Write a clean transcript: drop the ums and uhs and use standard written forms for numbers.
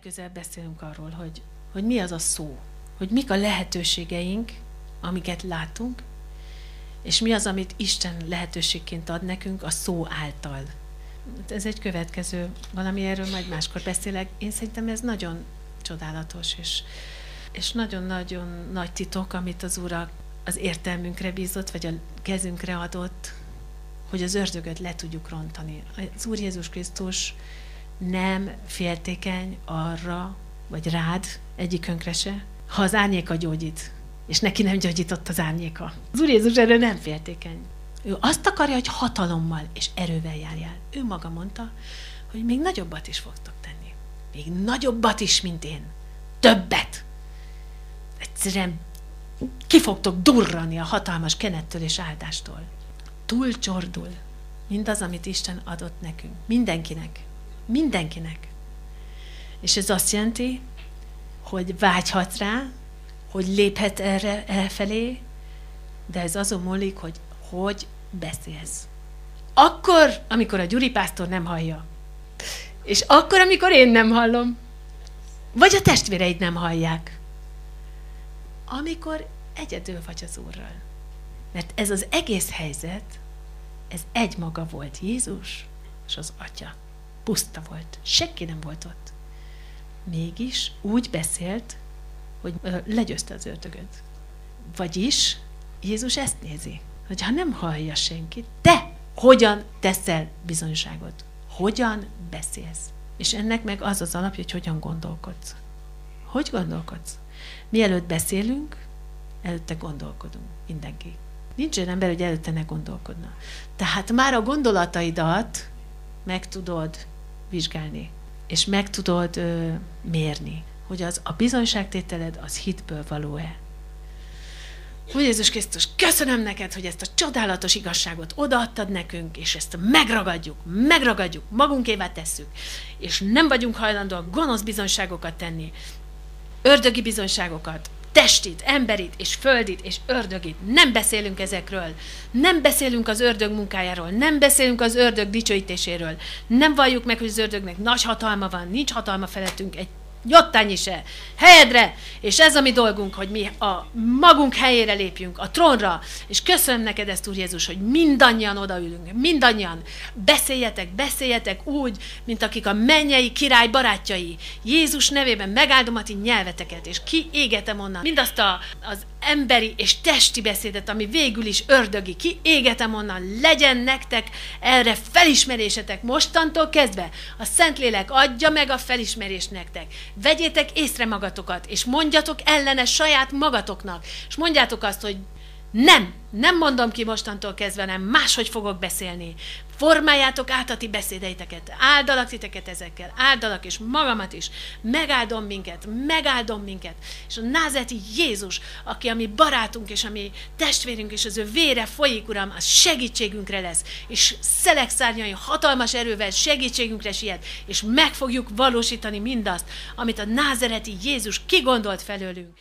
legközelebb beszélünk arról, hogy mi az a szó, hogy mik a lehetőségeink, amiket látunk, és mi az, amit Isten lehetőségként ad nekünk a szó által. Ez egy következő valami, erről majd máskor beszélek. Én szerintem ez nagyon csodálatos, és nagyon-nagyon nagy titok, amit az Úr az értelmünkre bízott, vagy a kezünkre adott, hogy az ördögöt le tudjuk rontani. Az Úr Jézus Krisztus nem féltékeny arra, vagy rád, egyikünkre se, ha az árnyéka gyógyít, és neki nem gyógyított az árnyéka. Az Úr Jézus erről nem féltékeny. Ő azt akarja, hogy hatalommal és erővel járjál. Ő maga mondta, hogy még nagyobbat is fogtok tenni. Még nagyobbat is, mint én. Többet. Egyszerűen ki fogtok durrani a hatalmas kenettől és áldástól. Túlcsordul mindaz, amit Isten adott nekünk. Mindenkinek. Mindenkinek. És ez azt jelenti, hogy vágyhatsz rá, hogy léphet erre elfelé, de ez azon múlik, hogy beszélsz. Akkor, amikor a Gyuri pásztor nem hallja, és akkor, amikor én nem hallom, vagy a testvéreid nem hallják, amikor egyedül vagy az Úrral. Mert ez az egész helyzet, ez egymaga volt, Jézus és az Atya. Puszta volt. Senki nem volt ott. Mégis úgy beszélt, hogy legyőzte az ördögöt. Vagyis Jézus ezt nézi, hogy ha nem hallja senki, te hogyan teszel bizonyságot? Hogyan beszélsz? És ennek meg az az alapja, hogy hogyan gondolkodsz. Hogy gondolkodsz? Mielőtt beszélünk, előtte gondolkodunk. Mindenki. Nincs olyan ember, hogy előtte ne gondolkodna. Tehát már a gondolataidat meg tudod vizsgálni, és meg tudod mérni, hogy a bizonyságtételed az hitből való-e. Úr Jézus Krisztus, köszönöm neked, hogy ezt a csodálatos igazságot odaadtad nekünk, és ezt megragadjuk, magunkévá tesszük, és nem vagyunk hajlandóak gonosz bizonyságokat tenni, ördögi bizonyságokat, testit, emberit, és földit, és ördögit. Nem beszélünk ezekről. Nem beszélünk az ördög munkájáról. Nem beszélünk az ördög dicsőítéséről. Nem valljuk meg, hogy az ördögnek nagy hatalma van. Nincs hatalma felettünk egy jottányi se. Helyedre! És ez a mi dolgunk, hogy mi a magunk helyére lépjünk, a trónra. És köszönöm neked ezt, Úr Jézus, hogy mindannyian odaülünk. Mindannyian. Beszéljetek úgy, mint akik a mennyei király barátjai. Jézus nevében megáldom a ti nyelveteket, és kiégetem onnan mindazt az emberi és testi beszédet, ami végül is ördögi. Kiégetem onnan. Legyen nektek erre felismerésetek mostantól kezdve. A Szentlélek adja meg a felismerést nektek. Vegyétek észre magatokat, és mondjatok ellene saját magatoknak, és mondjátok azt, hogy nem mondom ki mostantól kezdve, nem máshogy fogok beszélni. Formáljátok át a ti beszédeiteket, áldalak titeket ezekkel, áldalak, és magamat is, megáldom minket, és a názáreti Jézus, aki a mi barátunk, és a mi testvérünk, és az ő vére folyik, Uram, az segítségünkre lesz, és szelekszárnyai hatalmas erővel segítségünkre siet, és meg fogjuk valósítani mindazt, amit a názáreti Jézus kigondolt felőlünk.